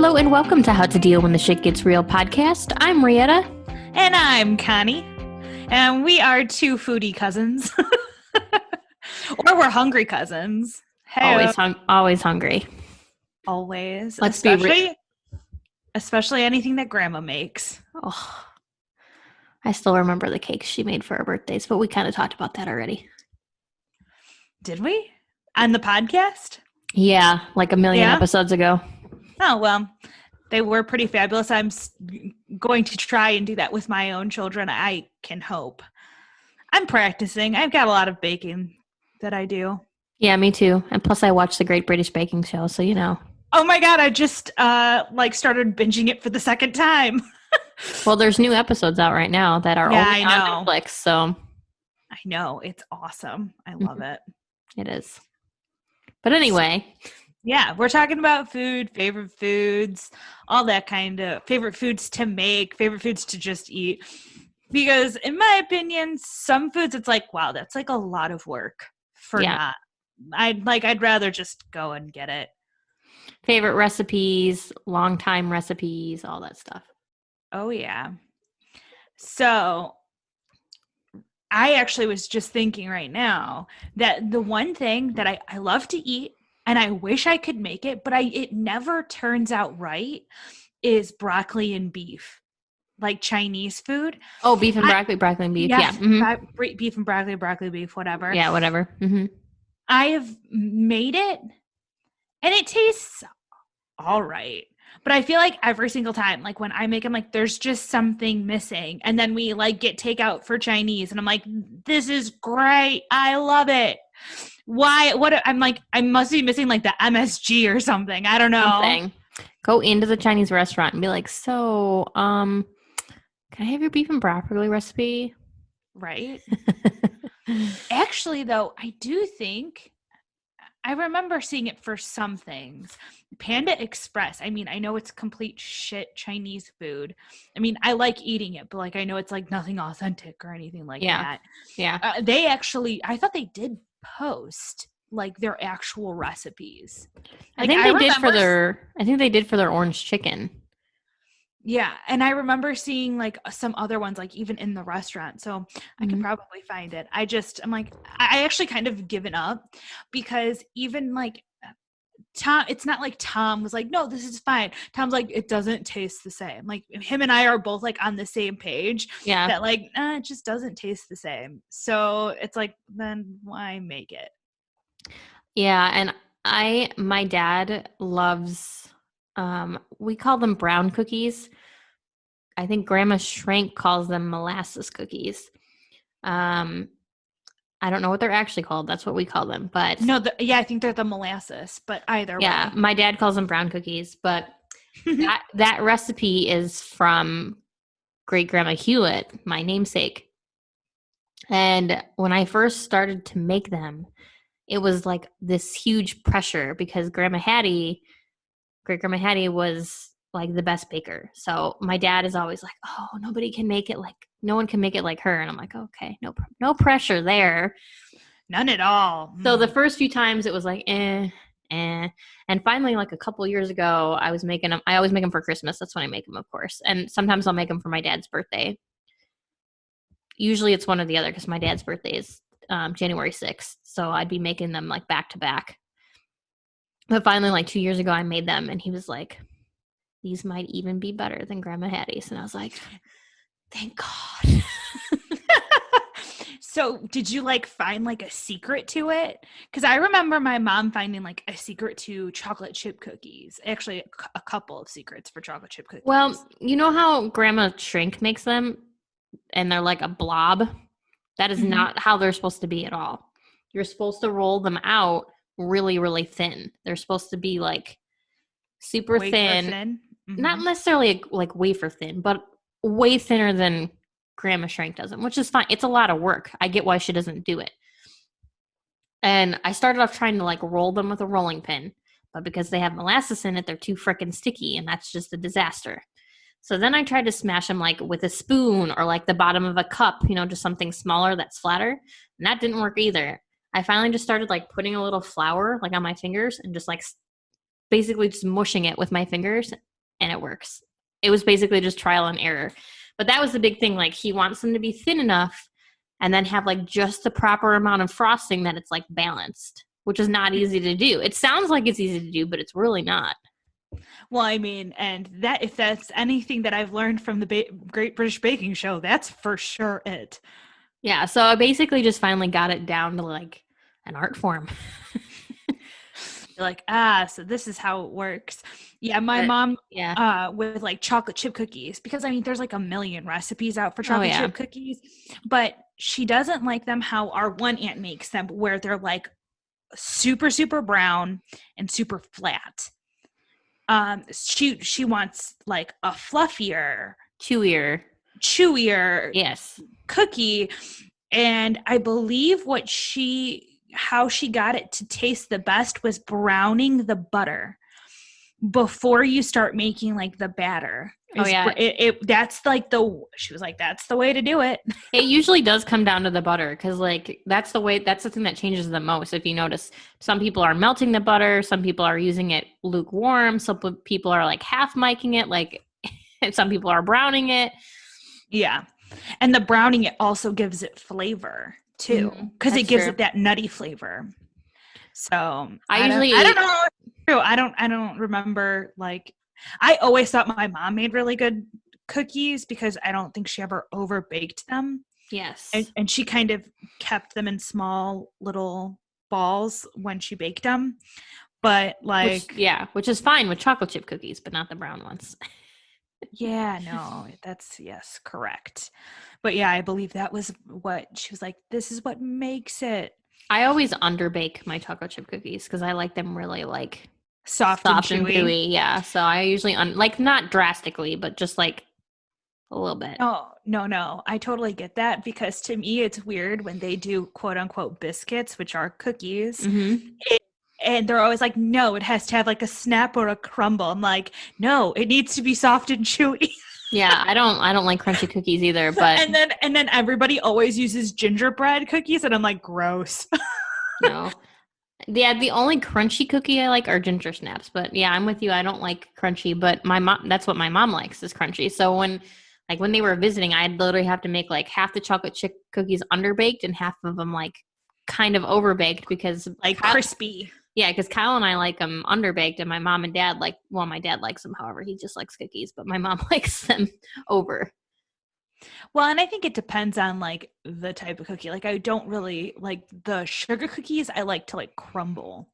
Hello and welcome to How to Deal When the Shit Gets Real podcast. I'm Rietta. And I'm Connie. And we are two foodie cousins. Or we're hungry cousins. Hey, always hungry. Always. Let's especially anything that grandma makes. Oh, I still remember the cakes she made for our birthdays, but we kind of talked about that already. Did we? On the podcast? Yeah, like a million episodes ago. Oh, well, they were pretty fabulous. I'm going to try and do that with my own children. I can hope. I'm practicing. I've got a lot of baking that I do. Yeah, me too. And plus I watch the Great British Baking Show, so you know. Oh my God, I just started binging it for the second time. Well, there's new episodes out right now that are only on Netflix, so. I know. It's awesome. I love it. It is. But anyway. Yeah, we're talking about food, favorite foods, all that kind of favorite foods to make, favorite foods to just eat. Because in my opinion, some foods it's like, wow, that's like a lot of work for not. I'd rather just go and get it. Favorite recipes, long time recipes, all that stuff. Oh yeah. So I actually was just thinking right now that the one thing that I love to eat and I wish I could make it, but it never turns out right, is broccoli and beef, like Chinese food. Oh, beef and broccoli and beef. Yeah. Mm-hmm. Beef and broccoli, beef, whatever. Yeah, whatever. Mm-hmm. I have made it, and it tastes all right. But I feel like every single time, like when I make them, like there's just something missing. And then we like get takeout for Chinese, and I'm like, this is great. I love it. Why? What? I'm like, I must be missing like the MSG or something. I don't know. Go into the Chinese restaurant and be like, so, can I have your beef and broccoli recipe? Right. Actually, though, I do think I remember seeing it for some things. Panda Express. I mean, I know it's complete shit Chinese food. I mean, I like eating it, but like I know it's like nothing authentic or anything like that. Yeah. They actually, I thought they did post like their actual recipes. Like, I think they did for their orange chicken. Yeah, and I remember seeing like some other ones, like even in the restaurant. So I could probably find it. I'm like, I actually kind of given up because even like Tom, it's not like Tom was like, no, this is fine. Tom's like, it doesn't taste the same. Like him and I are both like on the same page. Yeah. That like, it just doesn't taste the same. So it's like, then why make it? Yeah, and my dad loves, we call them brown cookies. I think Grandma Shrank calls them molasses cookies. I don't know what they're actually called. That's what we call them. But no, I think they're the molasses. But either way, yeah, my dad calls them brown cookies. But that recipe is from Great Grandma Hewitt, my namesake. And when I first started to make them, it was like this huge pressure because Great Grandma Hattie was like the best baker. So my dad is always like, oh, no one can make it like her. And I'm like, okay, no pressure there. None at all. So the first few times it was like, And finally, like a couple years ago, I was making them. I always make them for Christmas. That's when I make them, of course. And sometimes I'll make them for my dad's birthday. Usually it's one or the other because my dad's birthday is January 6th. So I'd be making them like back to back. But finally, like 2 years ago, I made them and he was like, these might even be better than Grandma Hattie's. And I was like, thank God. So did you like find like a secret to it? Because I remember my mom finding like a secret to chocolate chip cookies. Actually, a couple of secrets for chocolate chip cookies. Well, you know how Grandma Shrink makes them and they're like a blob? That is not how they're supposed to be at all. You're supposed to roll them out really, really thin. They're supposed to be like super thin. Mm-hmm. Not necessarily like wafer thin, but way thinner than Grandma Shrink does them, which is fine. It's a lot of work. I get why she doesn't do it. And I started off trying to like roll them with a rolling pin, but because they have molasses in it, they're too freaking sticky, and that's just a disaster. So then I tried to smash them like with a spoon or like the bottom of a cup, just something smaller that's flatter. And that didn't work either. I finally just started like putting a little flour like on my fingers and just like basically just mushing it with my fingers. and it works. It was basically just trial and error. But that was the big thing. Like, he wants them to be thin enough and then have like just the proper amount of frosting that it's like balanced, which is not easy to do. It sounds like it's easy to do, but it's really not. Well, I mean, and that if that's anything that I've learned from the Great British Baking Show, that's for sure it. Yeah, so I basically just finally got it down to like an art form. You're like, so this is how it works. Yeah, my But, mom, yeah. with like chocolate chip cookies, because I mean, there's like a million recipes out for Oh, chocolate yeah. chip cookies, but she doesn't like them how our one aunt makes them, where they're like super, super brown and super flat. She wants like a fluffier, Chewier. chewier Yes. cookie, and I believe how she got it to taste the best was browning the butter before you start making like the batter. Oh, yeah. That's like she was like, that's the way to do it. It usually does come down to the butter because like that's the thing that changes the most. If you notice, some people are melting the butter, some people are using it lukewarm, some people are like half miking it, like some people are browning it. Yeah. And the browning, it also gives it flavor too, because it gives it that nutty flavor. So I don't know. I don't remember. Like, I always thought my mom made really good cookies because I don't think she ever over baked them. Yes. And she kind of kept them in small little balls when she baked them. But like, which is fine with chocolate chip cookies, but not the brown ones. Yeah, no, yes, correct. But yeah, I believe that was what she was like, this is what makes it. I always underbake my chocolate chip cookies because I like them really like soft and chewy. Yeah, so I usually like not drastically, but just like a little bit. No, I totally get that, because to me it's weird when they do quote unquote biscuits, which are cookies. And they're always like, no, it has to have like a snap or a crumble. I'm like, no, it needs to be soft and chewy. Yeah, I don't like crunchy cookies either, but and then everybody always uses gingerbread cookies, and I'm like, gross. No. Yeah, the only crunchy cookie I like are ginger snaps. But yeah, I'm with you. I don't like crunchy, but my mom, that's what my mom likes, is crunchy. So when they were visiting, I'd literally have to make like half the chocolate chip cookies underbaked and half of them like kind of overbaked because like crispy. Yeah, because Kyle and I like them underbaked, and my mom and dad my dad likes them. However, he just likes cookies, but my mom likes them over. Well, and I think it depends on like the type of cookie. Like, I don't really like the sugar cookies. I like to like crumble,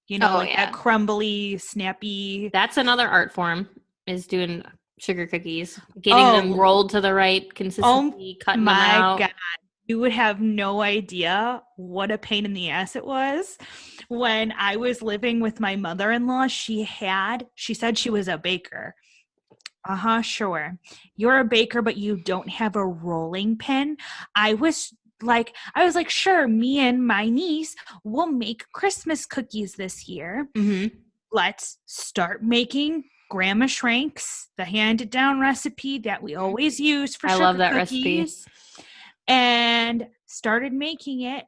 that crumbly, snappy. That's another art form, is doing sugar cookies, getting them rolled to the right consistency, cutting them out. God. You would have no idea what a pain in the ass it was. When I was living with my mother-in-law, she said she was a baker. Sure. You're a baker, but you don't have a rolling pin. I was like, sure, me and my niece will make Christmas cookies this year. Let's start making Grandma Shrink's, the handed down recipe that we always use for sugar cookies. I love that recipe. And started making it.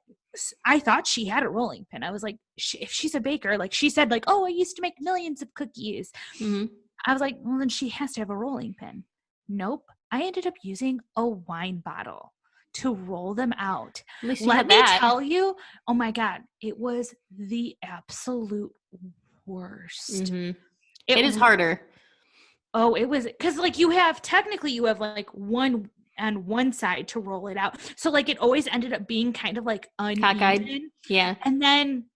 I thought she had a rolling pin. I was like, if she's a baker, like she said, like, oh, I used to make millions of cookies. I was like, well, then she has to have a rolling pin. Nope. I ended up using a wine bottle to roll them out. Let me tell you, oh my God, it was the absolute worst. It is harder. Oh, it was, because like you have like one on one side to roll it out. So like it always ended up being kind of like uneven. Yeah. And then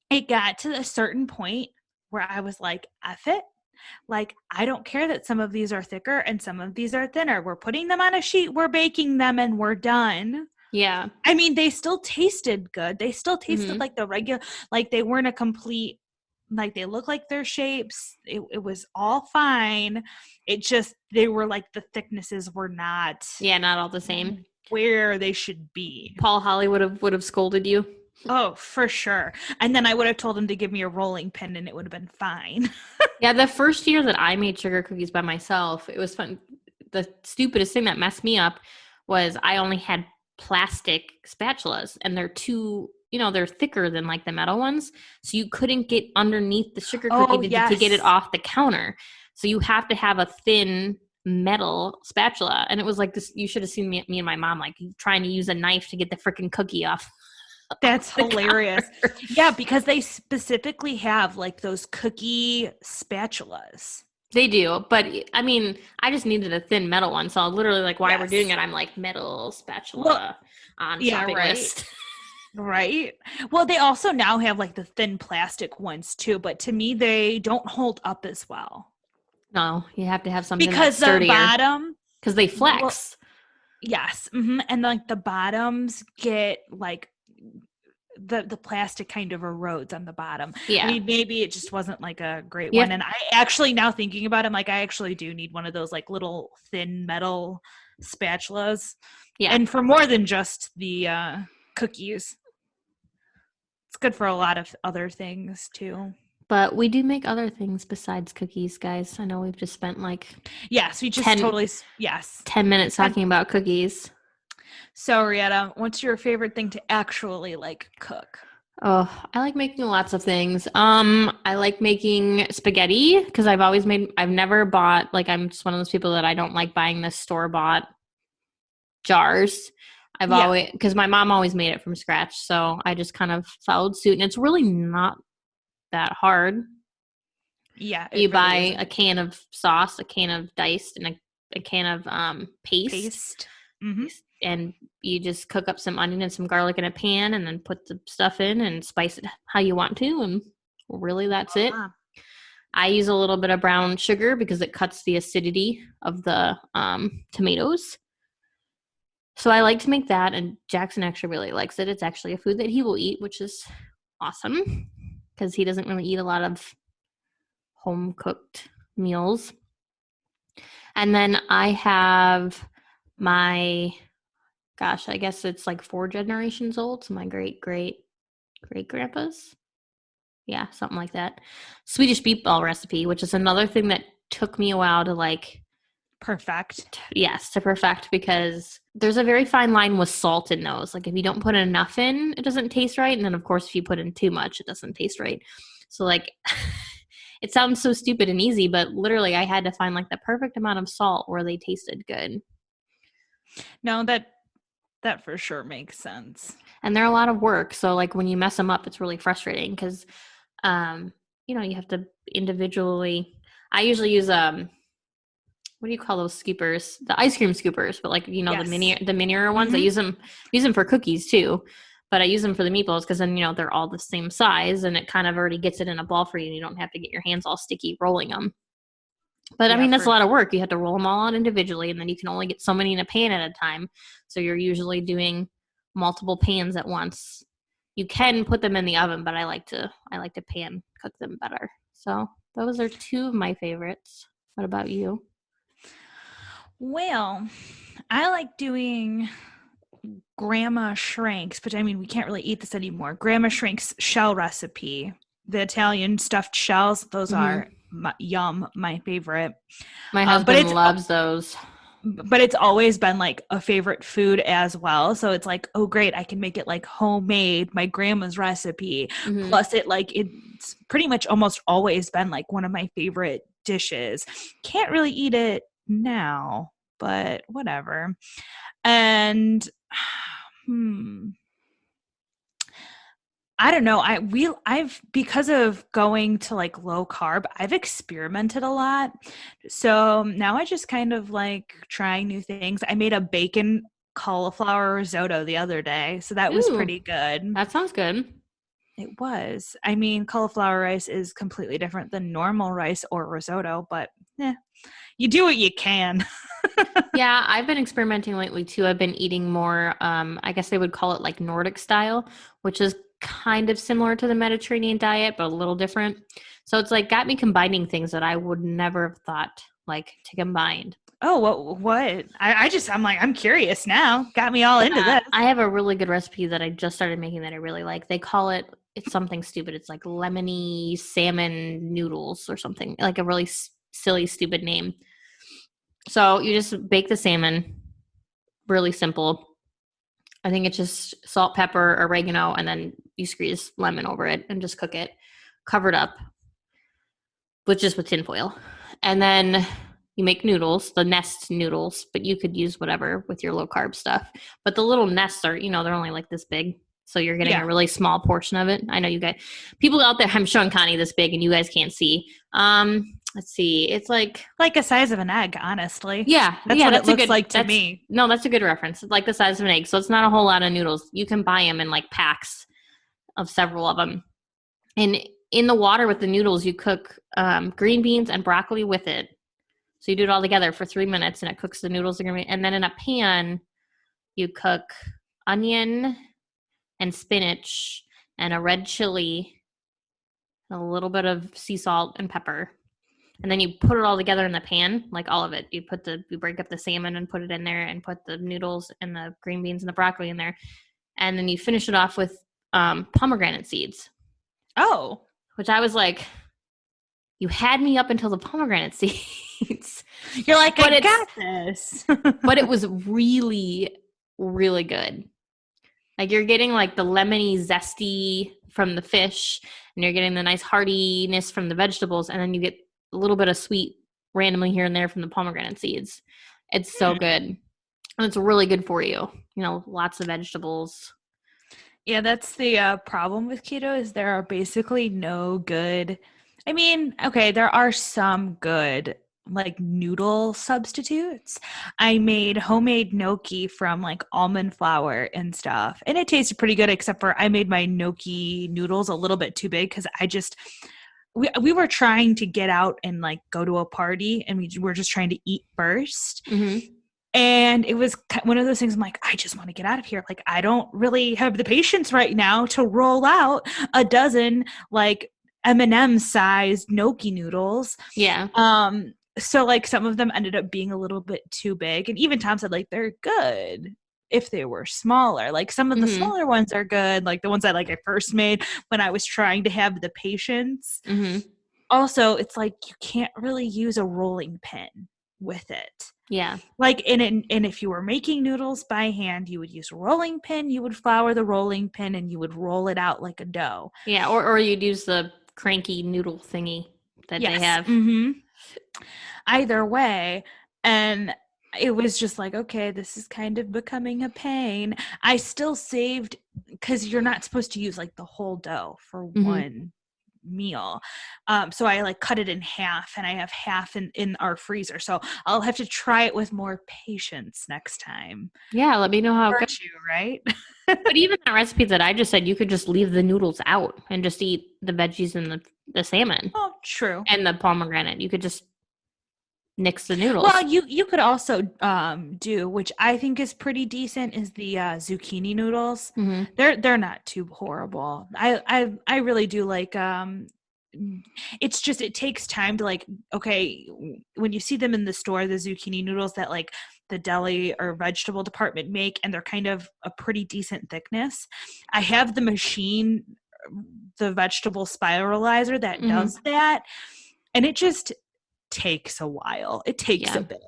it got to a certain point where I was like, F it. Like, I don't care that some of these are thicker and some of these are thinner. We're putting them on a sheet, we're baking them, and we're done. Yeah. I mean, they still tasted good. They still tasted like the regular, like they weren't a complete, like they look like their shapes. It was all fine. It just, they were like, the thicknesses were not. Yeah, not all the same. Where they should be. Paul Holly would have scolded you. Oh, for sure. And then I would have told him to give me a rolling pin and it would have been fine. Yeah, the first year that I made sugar cookies by myself, it was fun. The stupidest thing that messed me up was I only had plastic spatulas, and they're too, they're thicker than like the metal ones. So you couldn't get underneath the sugar cookie to get it off the counter. So you have to have a thin metal spatula. And it was like this, you should have seen me and my mom like trying to use a knife to get the freaking cookie off. That's hilarious. Yeah, because they specifically have like those cookie spatulas. They do, but I mean, I just needed a thin metal one. So literally, like, while we're doing Yes. it, I'm like metal spatula Well, on yeah, shopping right. list. Right. Well, they also now have like the thin plastic ones too, but to me, they don't hold up as well No, you have to have something that's because the sturdier bottom, because they well, flex. yes, and like the bottoms get like the plastic kind of erodes on the bottom. Yeah, I mean, maybe it just wasn't like a great Yep. one. And I actually, now thinking about it, I'm like, I actually do need one of those like little thin metal spatulas. Yeah. And for more than just the cookies. It's good for a lot of other things too. But we do make other things besides cookies, guys. I know we've just spent like Yes, we just 10 totally, yes. 10 minutes talking about cookies. So, Rietta, what's your favorite thing to actually like cook? Oh, I like making lots of things. I like making spaghetti because I've never bought, like, I'm just one of those people that I don't like buying the store-bought jars. Because my mom always made it from scratch. So I just kind of followed suit. And it's really not that hard. Yeah. You buy a can of sauce, a can of diced, and a can of paste. Mm-hmm. And you just cook up some onion and some garlic in a pan and then put the stuff in and spice it how you want to. And really, that's it. I use a little bit of brown sugar because it cuts the acidity of the tomatoes. So I like to make that, and Jackson actually really likes it. It's actually a food that he will eat, which is awesome because he doesn't really eat a lot of home-cooked meals. And then I have my, gosh, I guess it's like 4 generations old. So my great-great-great-grandpa's. Yeah, something like that. Swedish meatball recipe, which is another thing that took me a while to like perfect. Yes, to perfect, because there's a very fine line with salt in those. Like if you don't put enough in, it doesn't taste right. And then of course, if you put in too much, it doesn't taste right. So like it sounds so stupid and easy, but literally I had to find like the perfect amount of salt where they tasted good. No, that for sure makes sense. And they're a lot of work. So like when you mess them up, it's really frustrating because you have to individually. I usually use what do you call those scoopers? The ice cream scoopers, but like Yes. the minier ones. I use them for cookies too, but I use them for the meatballs because then they're all the same size and it kind of already gets it in a ball for you. And you don't have to get your hands all sticky rolling them. But I mean that's a lot of work. You have to roll them all out individually, and then you can only get so many in a pan at a time. So you're usually doing multiple pans at once. You can put them in the oven, but I like to pan cook them better. So those are 2 of my favorites. What about you? Well, I like doing Grandma Shrink's, but I mean, we can't really eat this anymore. Grandma Shrink's shell recipe, the Italian stuffed shells, those are my favorite. My husband loves those. But it's always been like a favorite food as well. So it's like, oh, great, I can make it like homemade, my grandma's recipe. Plus it's pretty much almost always been like one of my favorite dishes. Can't really eat it now, but whatever. And I don't know. I've because of going to like low carb, I've experimented a lot. So now I just kind of like trying new things. I made a bacon cauliflower risotto the other day, so that was pretty good. That sounds good. It was. I mean, cauliflower rice is completely different than normal rice or risotto, but you do what you can. Yeah, I've been experimenting lately too. I've been eating more, I guess they would call it like Nordic style, which is kind of similar to the Mediterranean diet, but a little different. So it's like got me combining things that I would never have thought like to combine. Oh, what? I'm like, I'm curious now. Got me all into this. I have a really good recipe that I just started making that I really like. They call it's something stupid. It's like lemony salmon noodles or something, like a really silly, stupid name. So you just bake the salmon, really simple. I think it's just salt, pepper, oregano, and then you squeeze lemon over it and just cook it, covered up with tinfoil. And then you make noodles, the nest noodles, but you could use whatever with your low carb stuff. But the little nests are, they're only like this big. So you're getting a Yeah. really small portion of it. I know you guys, people out there, I'm showing Connie this big and you guys can't see. Let's see. It's like Like a size of an egg, honestly. yeah, That's yeah, what it that's a looks good like to that's me. no, that's a good reference. It's like the size of an egg. So it's not a whole lot of noodles. You can buy them in like packs of several of them. And in the water with the noodles, you cook green beans and broccoli with it. So you do it all together for 3 minutes and it cooks the noodles. And then in a pan, you cook onion and spinach and a red chili, a little bit of sea salt and pepper. And then you put it all together in the pan, like all of it. You break up the salmon and put it in there and put the noodles and the green beans and the broccoli in there. And then you finish it off with pomegranate seeds. Oh. Which I was like, you had me up until the pomegranate seeds. You're like, I got this. But it was really, really good. Like you're getting like the lemony zesty from the fish and you're getting the nice heartiness from the vegetables. And then you get a little bit of sweet randomly here and there from the pomegranate seeds. It's so good. And it's really good for you. Lots of vegetables. Yeah, that's the problem with keto is there are basically no good. I mean, okay, there are some good like noodle substitutes. I made homemade gnocchi from like almond flour and stuff, and it tasted pretty good except for I made my gnocchi noodles a little bit too big because we were trying to get out and like go to a party and we were just trying to eat first. Mm-hmm. And it was one of those things I'm like, I just want to get out of here. Like, I don't really have the patience right now to roll out a dozen like M&M sized gnocchi noodles. Yeah. So like some of them ended up being a little bit too big. And even Tom said like, they're good if they were smaller. Like some of the smaller ones are good. Like the ones I first made when I was trying to have the patience. Mm-hmm. Also, it's like, you can't really use a rolling pin with it. Yeah. Like and if you were making noodles by hand, you would use a rolling pin, you would flour the rolling pin and you would roll it out like a dough. Yeah, or you'd use the cranky noodle thingy that they have. Mm-hmm. Either way, and it was just like, okay, this is kind of becoming a pain. I still saved because you're not supposed to use like the whole dough for one meal. So I like cut it in half and I have half in our freezer. So I'll have to try it with more patience next time. Yeah, let me know how it goes. You, right? But even that recipe that I just said, you could just leave the noodles out and just eat the veggies and the salmon. Oh, true. And the pomegranate. You could just nix the noodles. Well, you could also do, which I think is pretty decent, is the zucchini noodles. Mm-hmm. They're not too horrible. I really do like it's just it takes time to like, okay, when you see them in the store, the zucchini noodles that like the deli or vegetable department make, and they're kind of a pretty decent thickness. I have the machine, the vegetable spiralizer that does that, and it just takes a while. It takes a bit.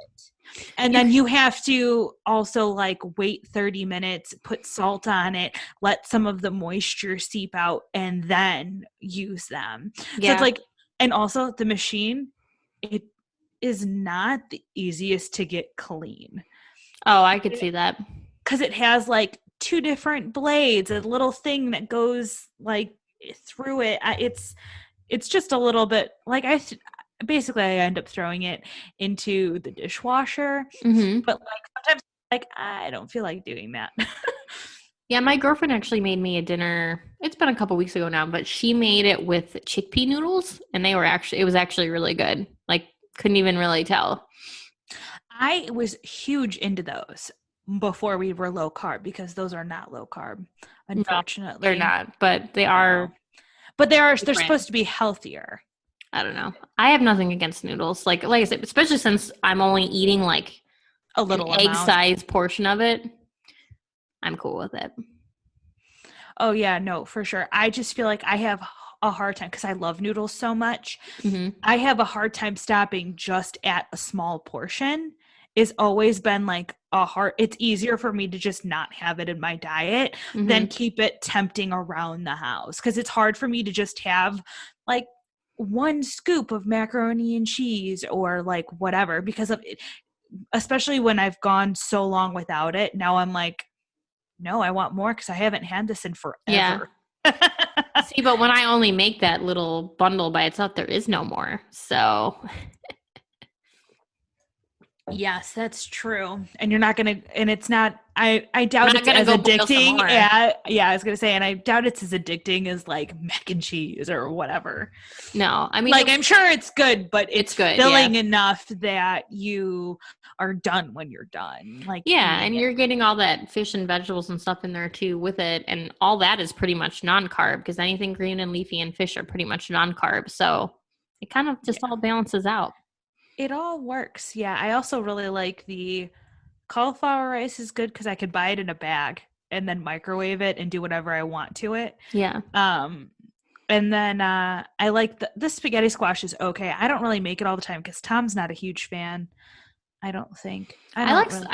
And then you have to also like wait 30 minutes, put salt on it, let some of the moisture seep out, and then use them. So it's like, and also the machine, it is not the easiest to get clean. Oh, I could see that. Because it has like two different blades, a little thing that goes like through it. It's just a little bit like basically I end up throwing it into the dishwasher, but like sometimes like I don't feel like doing that. Yeah, my girlfriend actually made me a dinner. It's been a couple weeks ago now, but she made it with chickpea noodles, and it was actually really good. Like, couldn't even really tell. I was huge into those before we were low carb, because those are not low carb, unfortunately. No, they're not, but they are. But they're supposed to be healthier. I don't know. I have nothing against noodles. Like I said, especially since I'm only eating like a little egg-sized portion of it. I'm cool with it. Oh yeah, no, for sure. I just feel like I have a hard time because I love noodles so much. I have a hard time stopping just at a small portion. It's always been like it's easier for me to just not have it in my diet than keep it tempting around the house. Because it's hard for me to just have like one scoop of macaroni and cheese or like whatever because of it, especially when I've gone so long without it. Now I'm like, no, I want more because I haven't had this in Yeah. forever. See, but when I only make that little bundle by itself, there is no more. So Yes, that's true. And you're not gonna, and it's not. I doubt I'm not it's gonna as go boil some addicting. more. Yeah, I was gonna say, and I doubt it's as addicting as like mac and cheese or whatever. No, I mean, Like I'm sure it's good, but it's good, filling yeah. enough that you are done when you're done. Like Yeah, eating and it. you're getting all that fish and vegetables and stuff in there too with it, and all that is pretty much non-carb because anything green and leafy and fish are pretty much non-carb. So it kind of just all balances out. It all works. Yeah, I also really like the cauliflower rice is good because I could buy it in a bag and then microwave it and do whatever I want to it. Yeah. And then I like the spaghetti squash is okay. I don't really make it all the time because Tom's not a huge fan. I don't think. I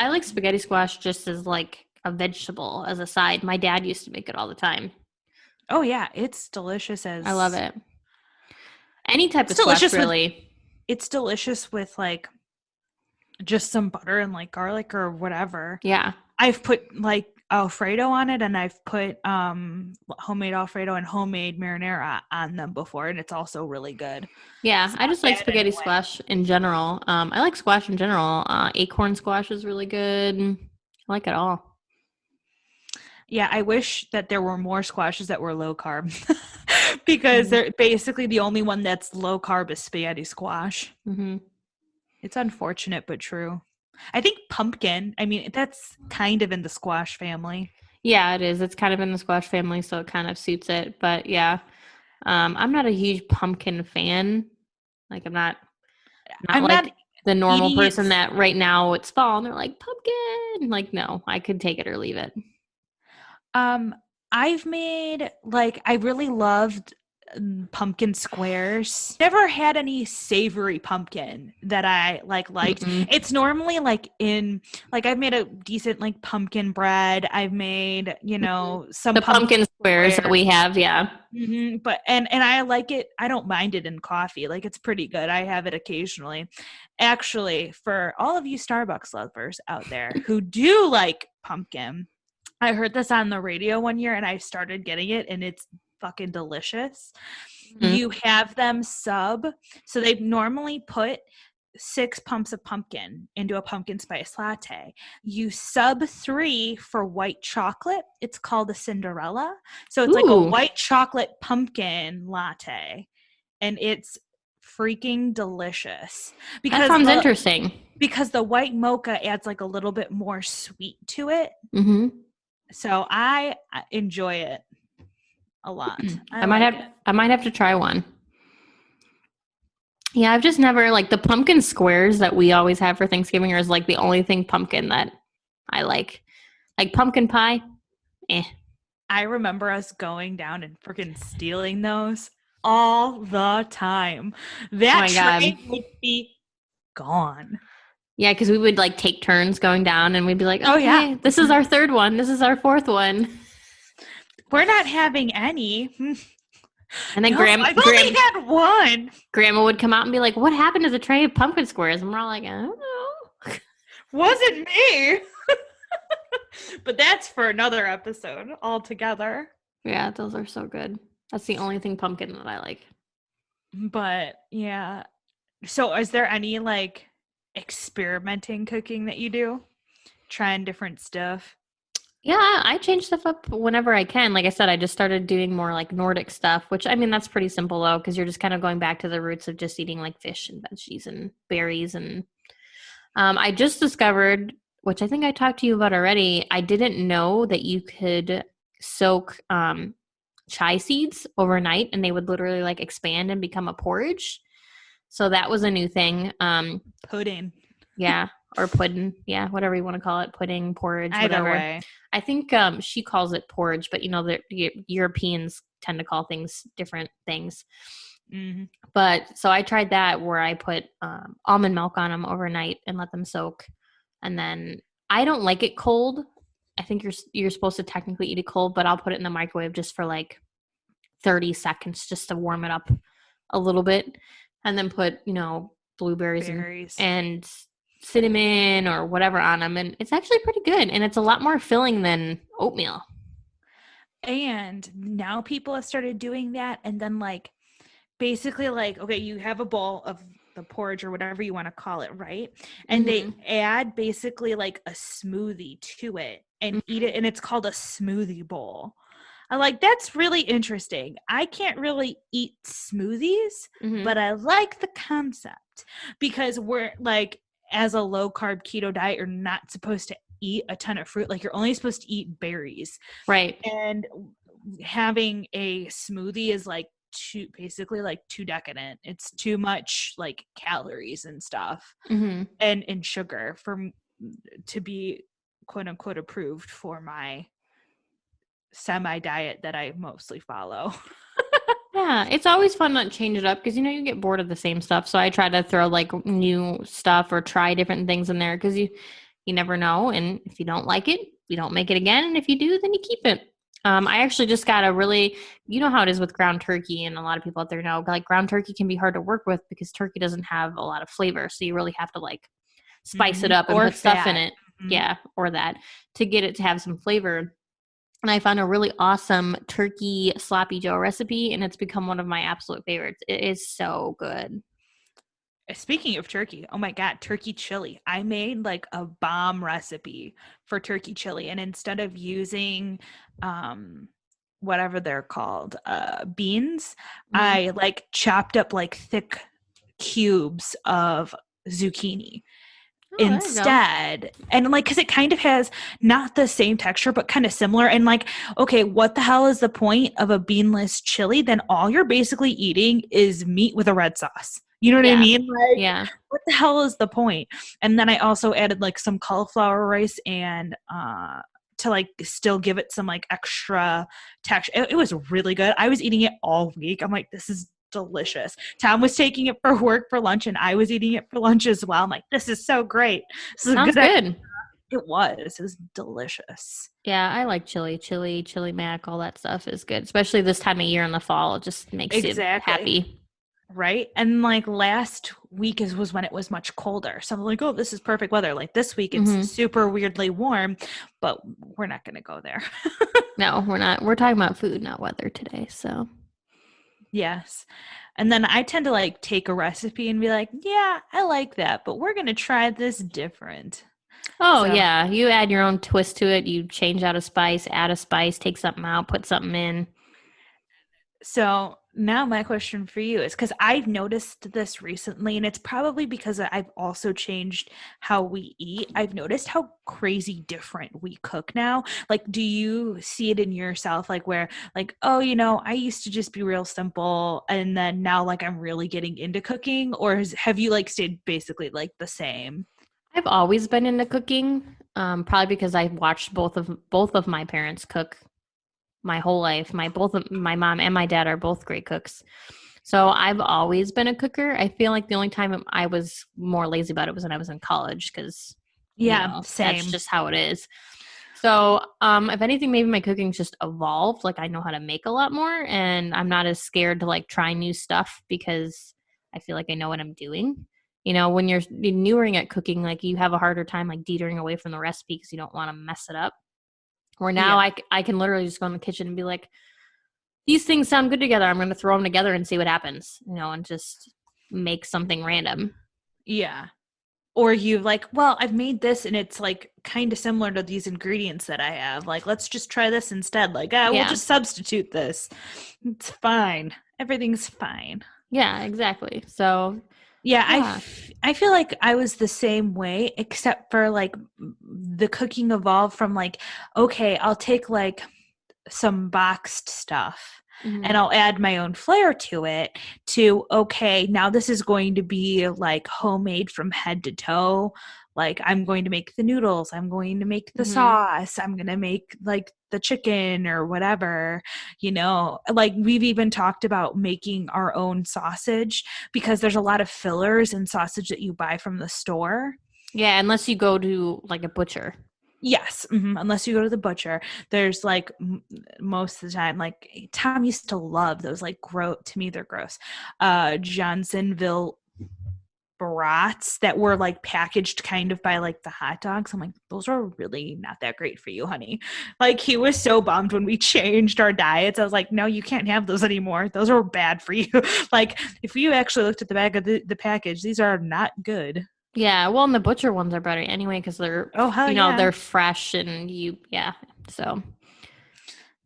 like spaghetti squash just as like a vegetable as a side. My dad used to make it all the time. Oh yeah, it's delicious as I love it. Any type it's of squash, delicious with really. it's delicious with like just some butter and like garlic or whatever. Yeah. I've put like Alfredo on it and I've put homemade Alfredo and homemade marinara on them before and it's also really good. Yeah, It's I not just like bad spaghetti anyway. squash in general. I like squash in general. Acorn squash is really good. I like it all. Yeah, I wish that there were more squashes that were low carb because Mm-hmm. they're basically the only one that's low carb is spaghetti squash. Mm-hmm. It's unfortunate but true. I think pumpkin, I mean, that's kind of in the squash family. Yeah, it is. It's kind of in the squash family, so it kind of suits it. But yeah, I'm not a huge pumpkin fan. Like I'm not I'm not like the normal eating person it. that right now it's fall and they're like pumpkin. Like no, I could take it or leave it. Um, I've made like I really loved pumpkin squares. Never had any savory pumpkin that I liked. Mm-mm. It's normally like in like I've made a decent like pumpkin bread. I've made, some The pumpkin pumpkin squares that squares. we have, yeah. But and I like it. I don't mind it in coffee. Like it's pretty good. I have it occasionally. Actually, for all of you Starbucks lovers out there who do like pumpkin, I heard this on the radio one year and I started getting it and it's fucking delicious. Mhm. You have them sub. So they normally put 6 pumps of pumpkin into a pumpkin spice latte. You sub 3 for white chocolate. It's called a Cinderella. So it's like a Ooh, white chocolate pumpkin latte. And it's freaking delicious that because sounds the interesting. because the white mocha adds like a little bit more sweet to it. Mm-hmm. So I enjoy it a lot. I I might like have it. I might have to try one. Yeah, I've just never like the pumpkin squares that we always have for Thanksgiving is like the only thing pumpkin that I like. Like pumpkin pie, eh. I remember us going down and freaking stealing those all the time. Oh That my God. tray would be gone. Yeah, because we would like take turns going down and we'd be like, Oh yeah. okay, this is our third one. This is our fourth one. We're not having any. And then No, I've only had one. grandma would come out and be like, what happened to the tray of pumpkin squares? And we're all like, I don't know. Wasn't me. But that's for another episode altogether. Yeah, those are so good. That's the only thing pumpkin that I like. But yeah. So is there any like experimenting cooking that you do? Trying different stuff? Yeah, I change stuff up whenever I can. Like I said, I just started doing more like Nordic stuff, which I mean, that's pretty simple though, because you're just kind of going back to the roots of just eating like fish and veggies and berries. And I just discovered, which I think I talked to you about already, I didn't know that you could soak chai seeds overnight and they would literally like expand and become a porridge. So that was a new thing. Pudding. Yeah, or pudding. Yeah, whatever you want to call it, pudding, porridge, Either whatever. way. I think she calls it porridge, but the Europeans tend to call things different things. Mm-hmm. But so I tried that where I put almond milk on them overnight and let them soak, and then I don't like it cold. I think you're supposed to technically eat it cold, but I'll put it in the microwave just for like 30 seconds just to warm it up a little bit, and then put, blueberries and Berries. and cinnamon or whatever on them, and it's actually pretty good, and it's a lot more filling than oatmeal. And now people have started doing that. And then basically okay, you have a bowl of the porridge or whatever you want to call it, right? And they add basically like a smoothie to it and eat it. And it's called a smoothie bowl. I that's really interesting. I can't really eat smoothies, but I like the concept because we're as a low carb keto diet, you're not supposed to eat a ton of fruit. You're only supposed to eat berries. Right. And having a smoothie is basically too decadent. It's too much calories and stuff and sugar to be quote unquote approved for my semi diet that I mostly follow. Yeah, it's always fun to change it up because you get bored of the same stuff. So I try to throw new stuff or try different things in there because you never know. And if you don't like it, you don't make it again. And if you do, then you keep it. I actually just got a really, how it is with ground turkey, and a lot of people out there know ground turkey can be hard to work with because turkey doesn't have a lot of flavor. So you really have to spice it up and or put stuff in it. Mm-hmm. Yeah, or that to get it to have some flavor. And I found a really awesome turkey sloppy joe recipe, and it's become one of my absolute favorites. It is so good. Speaking of turkey, oh my God, turkey chili. I made a bomb recipe for turkey chili. And instead of using whatever they're called, beans, I chopped up thick cubes of zucchini. Instead, and because it kind of has not the same texture but kind of similar, and okay, what the hell is the point of a beanless chili? Then all you're basically eating is meat with a red sauce. You know what I mean? Yeah. What the hell is the point? And then I also added some cauliflower rice and to still give it some extra texture. It was really good. I was eating it all week. I'm this is delicious. Tom was taking it for work for lunch and I was eating it for lunch as well. I'm this is so great. This is Sounds good. It was delicious. Yeah, I like chili mac, all that stuff is good, especially this time of year in the fall. It just makes you happy. Right. And last week was when it was much colder. So I'm oh, this is perfect weather. This week it's super weirdly warm, but we're not going to go there. No, we're not. We're talking about food, not weather today. So yes. And then I tend to take a recipe and be yeah, I like that, but we're going to try this different. Oh, yeah. You add your own twist to it. You change out a spice, add a spice, take something out, put something in. So now my question for you is, because I've noticed this recently, and it's probably because I've also changed how we eat. I've noticed how crazy different we cook now. Do you see it in yourself? Where oh, I used to just be real simple, and then now I'm really getting into cooking, or have you stayed basically the same? I've always been into cooking, probably because I watched both of my parents cook my whole life. My mom and my dad are both great cooks. So I've always been a cooker. I feel like the only time I was more lazy about it was when I was in college because same. That's just how it is. So if anything, maybe my cooking's just evolved. I know how to make a lot more, and I'm not as scared to try new stuff because I feel like I know what I'm doing. When you're newer at cooking, you have a harder time teetering away from the recipe because you don't want to mess it up. Where now I can literally just go in the kitchen and be these things sound good together. I'm going to throw them together and see what happens, and just make something random. Yeah. Or you well, I've made this and it's kind of similar to these ingredients that I have. Let's just try this instead. We'll just substitute this. It's fine. Everything's fine. Yeah, exactly. So yeah. I feel I was the same way, except for the cooking evolved from okay, I'll take some boxed stuff and I'll add my own flair to it, to okay, now this is going to be homemade from head to toe. I'm going to make the noodles, I'm going to make the sauce, I'm going to make the chicken or whatever, we've even talked about making our own sausage because there's a lot of fillers in sausage that you buy from the store. Yeah, unless you go to a butcher. Yes, unless you go to the butcher. There's like most of the time, like Tom used to love those like to me they're gross. Johnsonville brats that were like packaged kind of by like the hot dogs. I'm like, those are really not that great for you, honey. Like he was so bummed when we changed our diets. I was like, no, you can't have those anymore. Those are bad for you. Like if you actually looked at the back of the package, these are not good. Yeah, well, and the butcher ones are better anyway because they're, Oh hell yeah. they're fresh and yeah. So,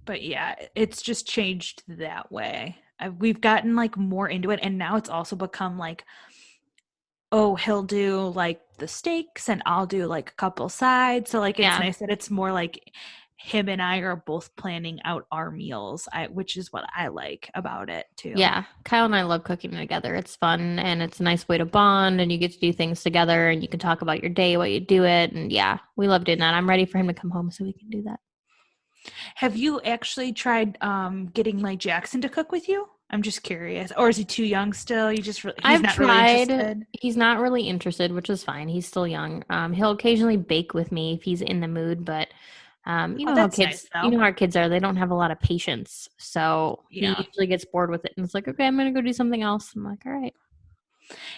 But yeah, it's just changed that way. We've gotten like more into it, and now it's also become like, oh, he'll do like the steaks and I'll do like a couple sides. So like it's yeah. nice that it's more like him and I are both planning out our meals, which is what I like about it too. Yeah, Kyle and I love cooking together. It's fun and it's a nice way to bond and you get to do things together and you can talk about your day, what you do it. And yeah, we love doing that. I'm ready for him to come home so we can do that. Have you actually tried getting like Jackson to cook with you? I'm just curious. Or is he too young still? He's I've not really tried. interested. He's not really interested, which is fine. He's still young. He'll occasionally bake with me if he's in the mood, but you Oh, know how that's nice kids, though. our kids are. They don't have a lot of patience, so he Yeah. usually gets bored with it and it's like, okay, I'm gonna go do something else. I'm like, all right.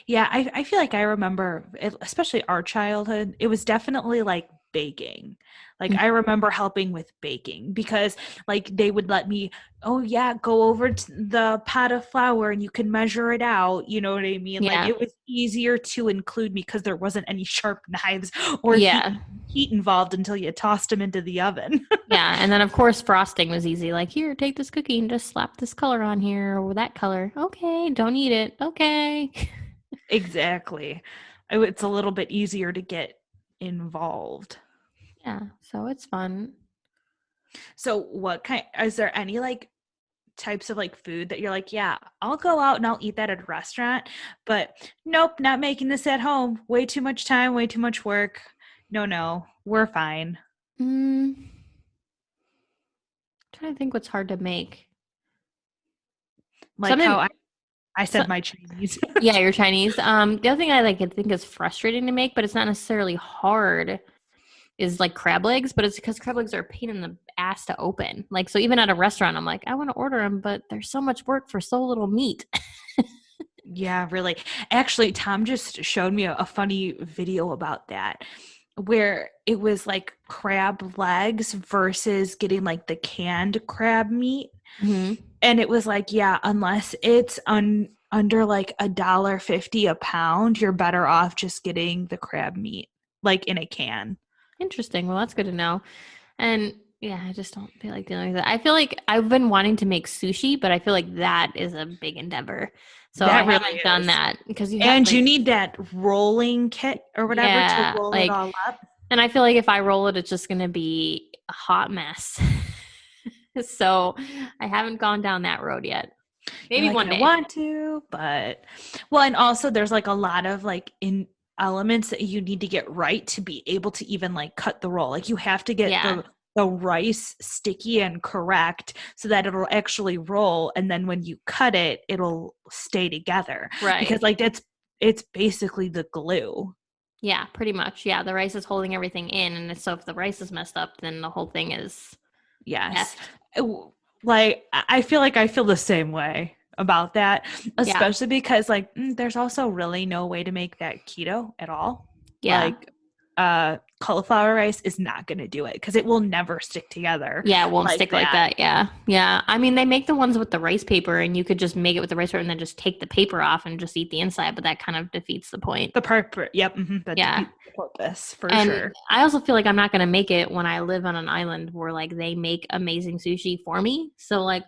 Yeah, I feel like I remember, especially our childhood, it was definitely like baking. Like I remember helping with baking because like they would let me, oh yeah, go over to the pot of flour and you can measure it out. You know what I mean? Like Yeah, it was easier to include me because there wasn't any sharp knives or yeah, heat involved until you tossed them into the oven. yeah. And then of course frosting was easy. Like, here, take this cookie and just slap this color on here or that color. Okay, don't eat it. Okay. Exactly. It's a little bit easier to get involved. Yeah, so it's fun. So what kind is there any like types of like food that you're like, yeah, I'll go out and I'll eat that at a restaurant, but nope, not making this at home. Way too much time, way too much work. No, we're fine. Mm, trying to think what's hard to make. Like how Something. I So, said my Chinese. yeah, you're Chinese. The other thing I think is frustrating to make, but it's not necessarily hard, is like crab legs. But it's because crab legs are a pain in the ass to open. Like, so even at a restaurant, I'm like, I want to order them, but there's so much work for so little meat. Yeah, really. Actually, Tom just showed me a funny video about that where it was like crab legs versus getting like the canned crab meat. Hmm. And it was like, yeah, unless it's under like $1.50 a pound, you're better off just getting the crab meat like in a can. Interesting. Well, that's good to know. And yeah, I just don't feel like dealing with that. I feel like I've been wanting to make sushi, but I feel like that is a big endeavor. So I That really haven't done is. that because you have And you like, need that rolling kit or whatever to yeah, roll it like, all up. and I feel like if I roll it, it's just going to be a hot mess. So I haven't gone down that road yet. You're Maybe like, one I day. want to, but well, and also there's like a lot of like in elements that you need to get right to be able to even like cut the roll. Like you have to get Yeah, the rice sticky and correct so that it'll actually roll, and then when you cut it, it'll stay together right. because like it's basically the glue. Yeah, pretty much. Yeah, the rice is holding everything in, and so if the rice is messed up, then the whole thing is Yes. effed. Like I feel like I feel the same way about that, Yeah, especially because like there's also really no way to make that keto at all. yeah. Like cauliflower rice is not going to do it because it will never stick together Yeah, it won't like stick like that. that. Yeah. Yeah. I mean, they make the ones with the rice paper and you could just make it with the rice paper and then just take the paper off and just eat the inside, but that kind of defeats the point. The purpose, yep, that Yeah. defeats the purpose for And sure. I also feel like I'm not going to make it when I live on an island where like they make amazing sushi for me. So like,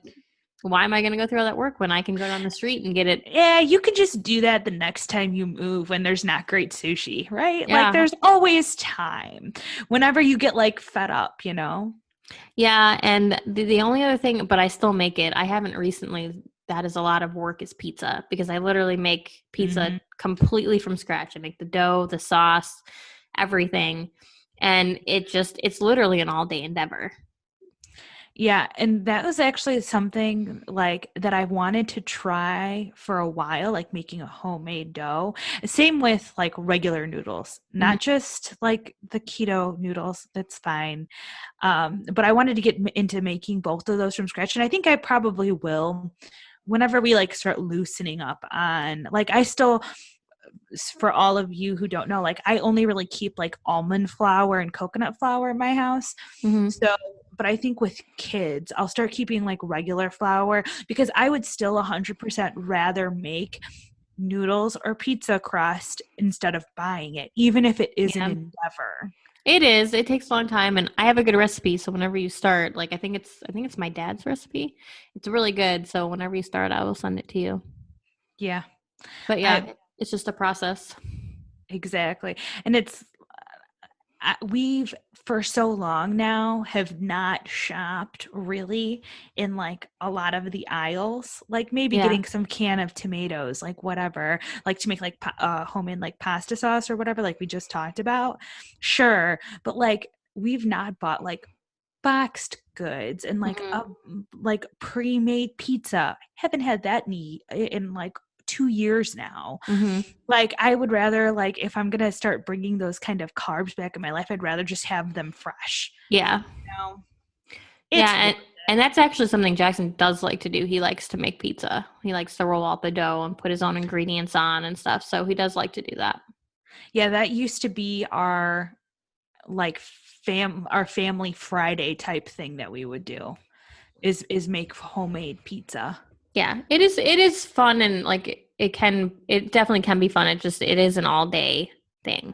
why am I going to go through all that work when I can go down the street and get it? Yeah, you could just do that the next time you move when there's not great sushi, right? Like Yeah. there's always time whenever you get like fed up, you know? Yeah. And the only other thing, but I still make it. I haven't recently, that is a lot of work, is pizza because I literally make pizza Mm-hmm. completely from scratch. I make the dough, the sauce, everything. And it's literally an all day endeavor. Yeah, and that was actually something like that I wanted to try for a while, like making a homemade dough. Same with like regular noodles, Mhm. not just like the keto noodles, that's fine. But I wanted to get into making both of those from scratch, and I think I probably will whenever we like start loosening up on like I still for all of you who don't know, like I only really keep like almond flour and coconut flour in my house. Mhm. So, but I think with kids, I'll start keeping like regular flour because I would still 100% rather make noodles or pizza crust instead of buying it, even if it is an Yeah. endeavor. It is. It takes a long time, and I have a good recipe. So whenever you start, like I think it's my dad's recipe. It's really good. So whenever you start, I will send it to you. Yeah, But I yeah, it's just a process. exactly. And it's we've for so long now have not shopped really in like a lot of the aisles, like maybe Yeah. getting some can of tomatoes, like whatever, like to make like homemade like pasta sauce or whatever, like we just talked about. Sure, but like we've not bought like boxed goods and like a Hmm. like pre-made pizza. Haven't had that in like 2 years now. Hmm. Like I would rather like if I'm gonna start bringing those kind of carbs back in my life, I'd rather just have them fresh. Yeah. You know, Yeah, it's worth and that's actually something Jackson does like to do. He likes to make pizza. He likes to roll out the dough and put his own ingredients on and stuff. So he does like to do that. yeah, that used to be our like our family Friday type thing that we would do is make homemade pizza. Yeah, it is fun and like it definitely can be fun. It is an all day thing.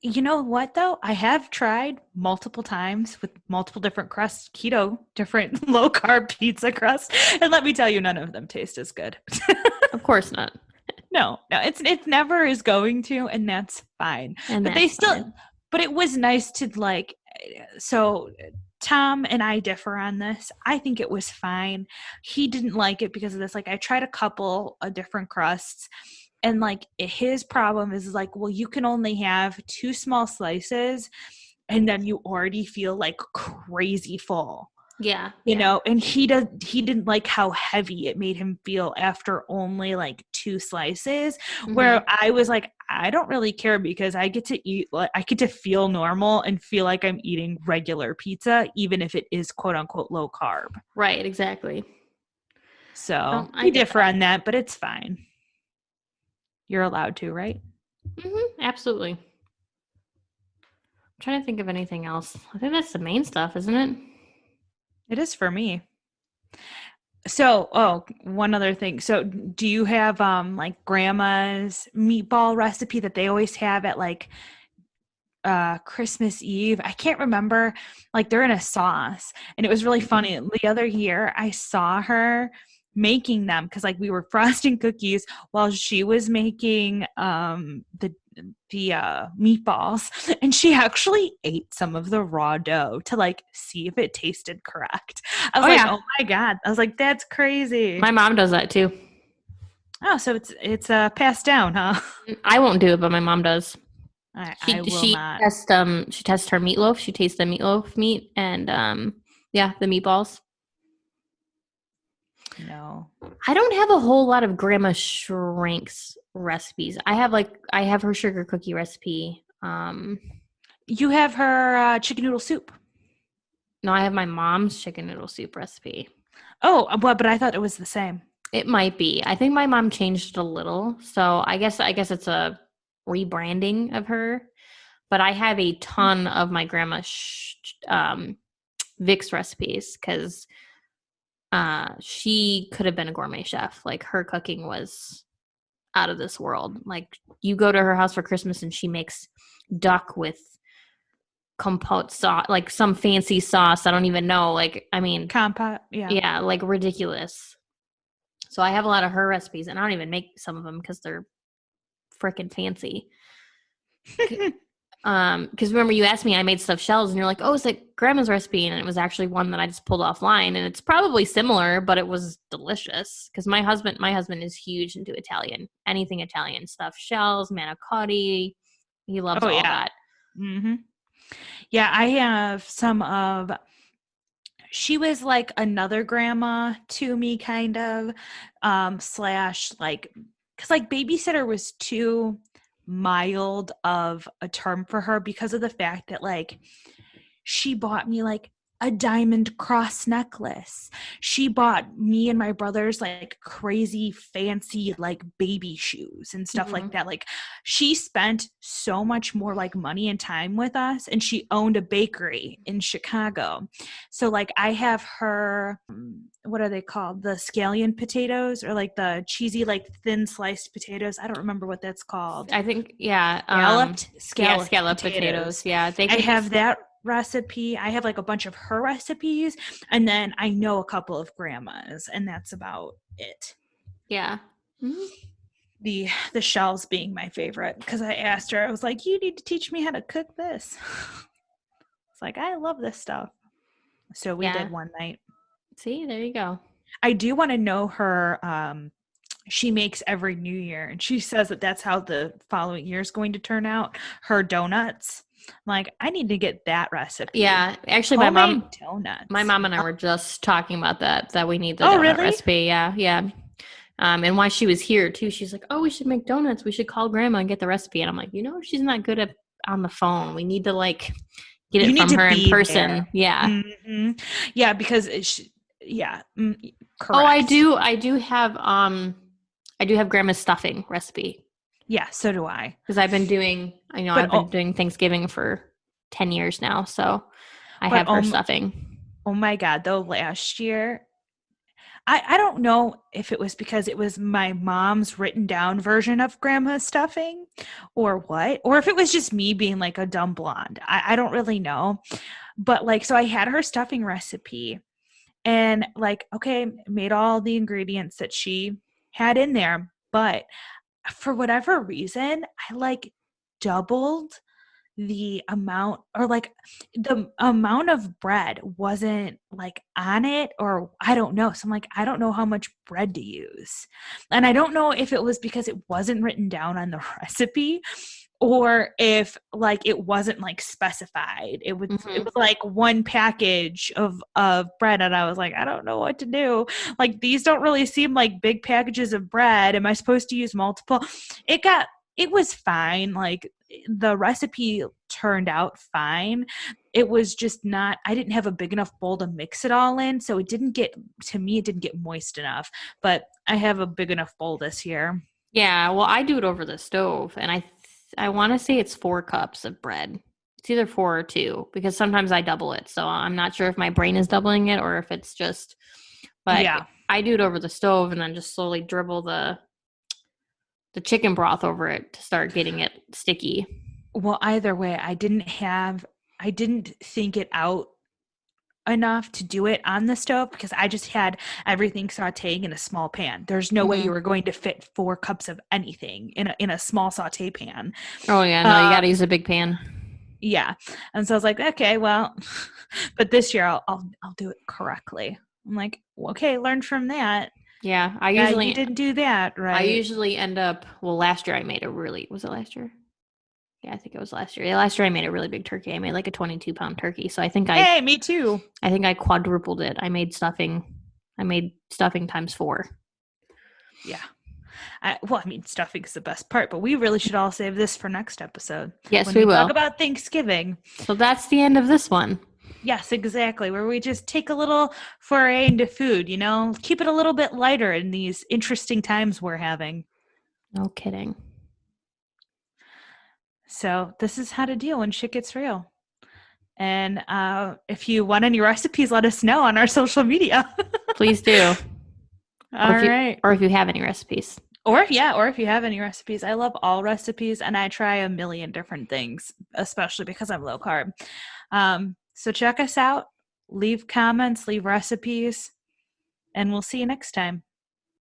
You know what though? I have tried multiple times with multiple different crusts, keto, different low carb pizza crusts, and let me tell you, none of them taste as good. Of course not. No, it's never is going to, and that's fine. And But they that's still, fine. but it was nice to like. So Tom and I differ on this. I think it was fine. He didn't like it because of this. Like I tried a couple of different crusts, and like his problem is like, well, you can only have two small slices, and then you already feel like crazy full, Yeah, you yeah. know. And he didn't like how heavy it made him feel after only like two slices, Hmm. where I was like, I don't really care because I get to eat, like I get to feel normal and feel like I'm eating regular pizza even if it is quote unquote low carb. Right, exactly. So No, I we get differ that. on that, but it's fine. You're allowed to, right? Absolutely. I'm trying to think of anything else. I think that's the main stuff, isn't it? It is for me. So, oh, one other thing. So, do you have like grandma's meatball recipe that they always have at like Christmas Eve? I can't remember. Like they're in a sauce. And it was really funny. The other year I saw her making them because like we were frosting cookies while she was making the meatballs, and she actually ate some of the raw dough to like see if it tasted correct. I was Oh like, yeah. oh my god. I was like, that's crazy. My mom does that too. Oh, so it's passed down, huh? I won't do it, but my mom does. I She will she not. tests she tests her meatloaf. She tastes the meatloaf meat and yeah, the meatballs. No. I don't have a whole lot of Grandma Shrink's recipes. I have her sugar cookie recipe. You have her chicken noodle soup. No, I have my mom's chicken noodle soup recipe. Oh, but I thought it was the same. It might be. I think my mom changed it a little. So I guess it's a rebranding of her. But I have a ton of my grandma Vic's recipes because she could have been a gourmet chef. Like her cooking was out of this world. Like you go to her house for Christmas and she makes duck with compote sauce, like some fancy sauce. I don't even know. Like, I mean, Compote, yeah. yeah, like ridiculous. So I have a lot of her recipes and I don't even make some of them because they're freaking fancy. Because remember you asked me, I made stuffed shells and you're like, oh, it's like grandma's recipe. And it was actually one that I just pulled offline and it's probably similar, but it was delicious. Because my husband is huge into Italian, anything Italian, stuffed shells, manicotti. He loves Oh all yeah. that. Hmm. Yeah, I have some of she was like another grandma to me, kind of, slash like, because like babysitter was too mild of a term for her because of the fact that like she bought me like a diamond cross necklace. She bought me and my brothers like crazy fancy like baby shoes and stuff like that. Like she spent so much more like money and time with us, and she owned a bakery in Chicago. So like I have her, what are they called? The scallion potatoes, or like the cheesy like thin sliced potatoes. I don't remember what that's called. I think, yeah. Scalloped Potatoes. Yeah. They I can have that recipe. I have like a bunch of her recipes, and then I know a couple of grandmas, and that's about it. Yeah. Mm-hmm. The shells being my favorite, because I asked her, I was like, you need to teach me how to cook this. It's like, I love this stuff. So we did one night. See, there you go. I do want to know her, she makes every New Year, and she says that that's how the following year is going to turn out, her donuts. I'm like, I need to get that recipe. Yeah, actually, Homemade donuts. my mom and I were just talking about that we need the Oh, donut really? recipe. Yeah. And while she was here too, she's like, "Oh, we should make donuts. We should call grandma and get the recipe." And I'm like, she's not good at on the phone. We need to like get it from her in person. There. Yeah. Mm-hmm. Yeah, because correct. Oh, I do have grandma's stuffing recipe. Yeah, so do I. Because I've been doing Thanksgiving for 10 years now, so I have her stuffing. Oh my God, though, last year, I don't know if it was because it was my mom's written down version of grandma's stuffing or what, or if it was just me being like a dumb blonde. I don't really know. But like, so I had her stuffing recipe, and like, okay, made all the ingredients that she had in there. But for whatever reason, I like doubled the amount, or like the amount of bread wasn't like on it, or I don't know. So I'm like, I don't know how much bread to use. And I don't know if it was because it wasn't written down on the recipe, or if like it wasn't like specified. It was like one package of bread, and I was like, I don't know what to do. Like, these don't really seem like big packages of bread. Am I supposed to use multiple? It was fine. Like, the recipe turned out fine. It was just not, I didn't have a big enough bowl to mix it all in. So it didn't get moist enough, but I have a big enough bowl this year. Yeah. Well, I do it over the stove, and I want to say it's 4 cups of bread. It's either 4 or 2, because sometimes I double it. So I'm not sure if my brain is doubling it or if it's just, but yeah. I do it over the stove and then just slowly dribble the chicken broth over it to start getting it sticky. Well, either way, I didn't think it out enough to do it on the stove, because I just had everything sauteing in a small pan. There's no way you were going to fit 4 cups of anything in a small saute pan. Oh yeah, no, you got to use a big pan. Yeah. And so I was like, okay, well, but this year I'll do it correctly. I'm like, okay, learn from that. Yeah, you didn't do that, right? I usually end up, last year I made was it last year? Yeah, I think it was last year. Yeah, last year I made a really big turkey. I made like a 22-pound turkey. So I think Hey, me too. I think I quadrupled it. I made stuffing times 4. Yeah. Stuffing is the best part, but we really should all save this for next episode. Yes, we will. Talk about Thanksgiving. So that's the end of this one. Yes, exactly. Where we just take a little foray into food, keep it a little bit lighter in these interesting times we're having. No kidding. So this is how to deal when shit gets real. And if you want any recipes, let us know on our social media. Please do. All right. Or if you have any recipes. Or if you have any recipes. I love all recipes, and I try a million different things, especially because I'm low carb. So check us out, leave comments, leave recipes, and we'll see you next time.